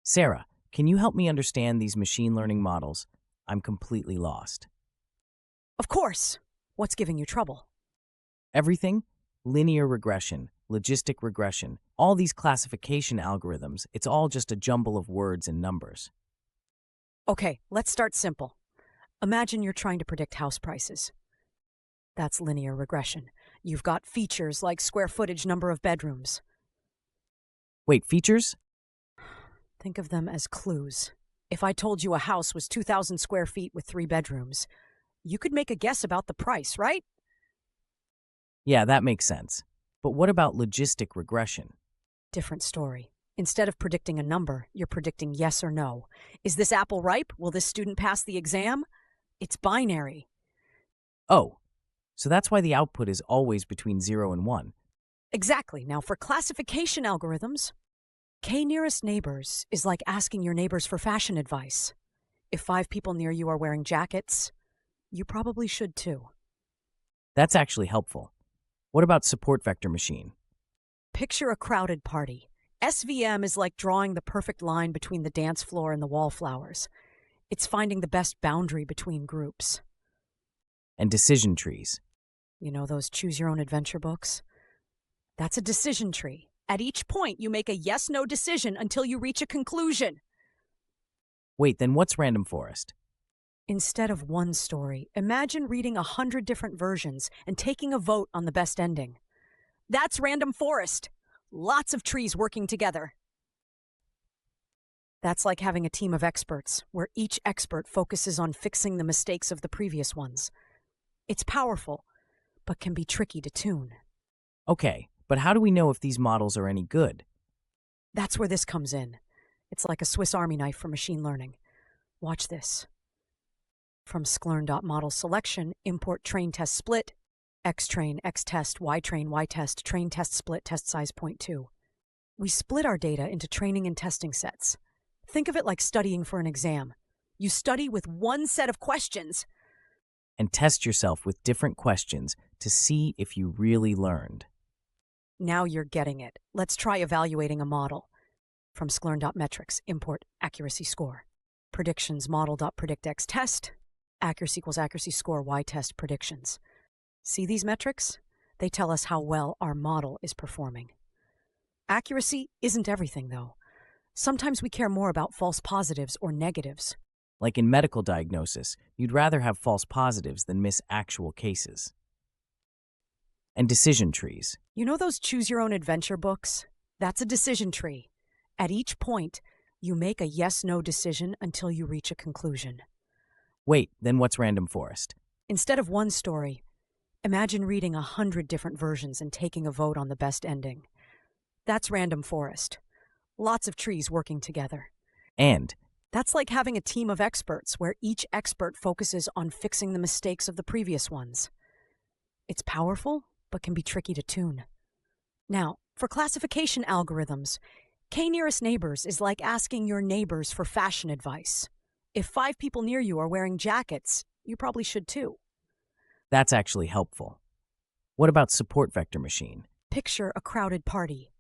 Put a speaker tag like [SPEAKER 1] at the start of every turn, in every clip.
[SPEAKER 1] Sarah, can you help me understand these machine learning models? I'm completely lost.
[SPEAKER 2] Of course. What's giving you trouble?
[SPEAKER 1] Everything? Linear regression, logistic regression, all these classification algorithms, it's all just a jumble of words and numbers.
[SPEAKER 2] Okay, let's start simple. Imagine you're trying to predict house prices. That's linear regression. You've got features like square footage, number of bedrooms.
[SPEAKER 1] Wait, features?
[SPEAKER 2] Think of them as clues. If I told you a house was 2,000 square feet with 3 bedrooms, you could make a guess about the price, right?
[SPEAKER 1] Yeah, that makes sense. But what about logistic regression?
[SPEAKER 2] Different story. Instead of predicting a number, you're predicting yes or no. Is this apple ripe? Will this student pass the exam? It's binary.
[SPEAKER 1] Oh, so that's why the output is always between 0 and 1.
[SPEAKER 2] Exactly. Now, for classification algorithms, K nearest neighbors is like asking your neighbors for fashion advice. If 5 people near you are wearing jackets, you probably should too.
[SPEAKER 1] That's actually helpful. What about support vector machine?
[SPEAKER 2] Picture a crowded party. SVM is like drawing the perfect line between the dance floor and the wallflowers. It's finding the best boundary between groups.
[SPEAKER 1] And decision trees.
[SPEAKER 2] You know those choose your own adventure books? That's a decision tree. At each point, you make a yes-no decision until you reach a conclusion.
[SPEAKER 1] Wait, then what's random forest?
[SPEAKER 2] Instead of one story, imagine reading 100 different versions and taking a vote on the best ending. That's random forest. Lots of trees working together. That's like having a team of experts, where each expert focuses on fixing the mistakes of the previous ones. It's powerful, but can be tricky to tune.
[SPEAKER 1] Okay, but how do we know if these models are any good?
[SPEAKER 2] That's where this comes in. It's like a Swiss Army knife for machine learning. Watch this. From sklern.model selection, import train test split, xtrain, xtest, ytrain, ytest, train test split, test size 0.2. We split our data into training and testing sets. Think of it like studying for an exam. You study with one set of questions.
[SPEAKER 1] And test yourself with different questions to see if you really learned.
[SPEAKER 2] Now you're getting it. Let's try evaluating a model. From sklern.metrics, import accuracy score. Predictions model.predictxtest, accuracy equals accuracy score ytest predictions. See these metrics? They tell us how well our model is performing. Accuracy isn't everything, though. Sometimes we care more about false positives or negatives.
[SPEAKER 1] Like in medical diagnosis, you'd rather have false positives than miss actual cases. And decision trees.
[SPEAKER 2] You know those choose your own adventure books? That's a decision tree. At each point, you make a yes-no decision until you reach a conclusion.
[SPEAKER 1] Wait, then what's random forest?
[SPEAKER 2] Instead of one story, imagine reading 100 different versions and taking a vote on the best ending. That's random forest. Lots of trees working together.
[SPEAKER 1] And
[SPEAKER 2] That's like having a team of experts where each expert focuses on fixing the mistakes of the previous ones. It's powerful, but can be tricky to tune. Now, for classification algorithms, K nearest neighbors is like asking your neighbors for fashion advice. If 5 people near you are wearing jackets, you probably should too.
[SPEAKER 1] that's actually helpful. What about support vector machine?
[SPEAKER 2] Picture a crowded party.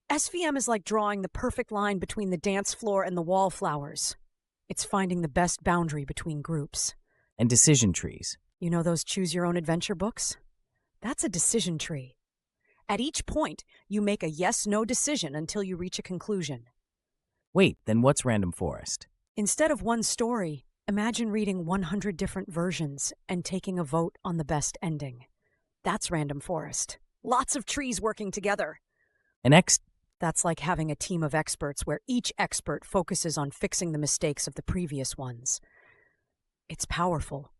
[SPEAKER 2] SVM is like drawing the perfect line between the dance floor and the wallflowers. It's finding the best boundary between groups.
[SPEAKER 1] And decision trees.
[SPEAKER 2] You know those choose your own adventure books? That's a decision tree. At each point, you make a yes-no decision until you reach a conclusion.
[SPEAKER 1] Wait, then what's random forest?
[SPEAKER 2] Instead of one story, imagine reading 100 different versions and taking a vote on the best ending. That's random forest. Lots of trees working together.
[SPEAKER 1] An X.
[SPEAKER 2] That's like having a team of experts where each expert focuses on fixing the mistakes of the previous ones. It's powerful,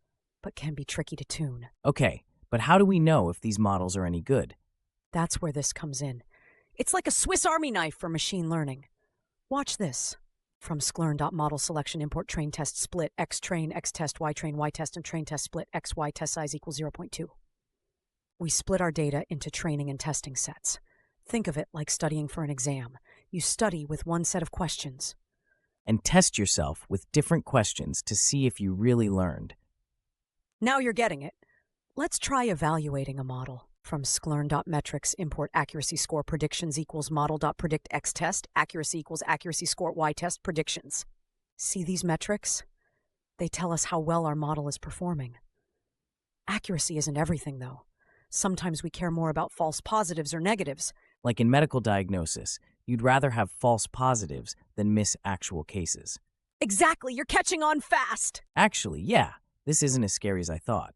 [SPEAKER 2] but can be tricky to tune.
[SPEAKER 1] Okay, but how do we know if these models are any good?
[SPEAKER 2] That's where this comes in. It's like a Swiss Army knife for machine learning. Watch this. From sklern.model selection, import train test split, xtrain, xtest, ytrain, ytest, and train test split, xy test size equals 0.2. We split our data into training and testing sets. Think of it like studying for an exam. You study with one set of questions.
[SPEAKER 1] And test yourself with different questions to see if you really learned.
[SPEAKER 2] Now you're getting it. Let's try evaluating a model. From Sklern.metrics, import accuracy score predictions equals model.predict x test, accuracy equals accuracy score y test predictions. See these metrics? They tell us how well our model is performing. Accuracy isn't everything, though. Sometimes we care more about false positives or negatives.
[SPEAKER 1] Like in medical diagnosis, you'd rather have false positives than miss actual cases.
[SPEAKER 2] Exactly, you're catching on fast!
[SPEAKER 1] Actually, yeah, this isn't as scary as I thought.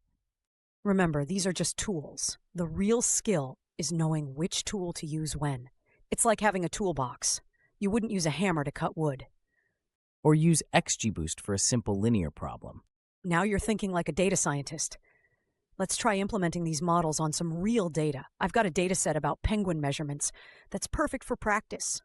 [SPEAKER 2] Remember, these are just tools. The real skill is knowing which tool to use when. It's like having a toolbox. You wouldn't use a hammer to cut wood.
[SPEAKER 1] Or use XGBoost for a simple linear problem.
[SPEAKER 2] Now you're thinking like a data scientist. Let's try implementing these models on some real data. I've got a dataset about penguin measurements that's perfect for practice.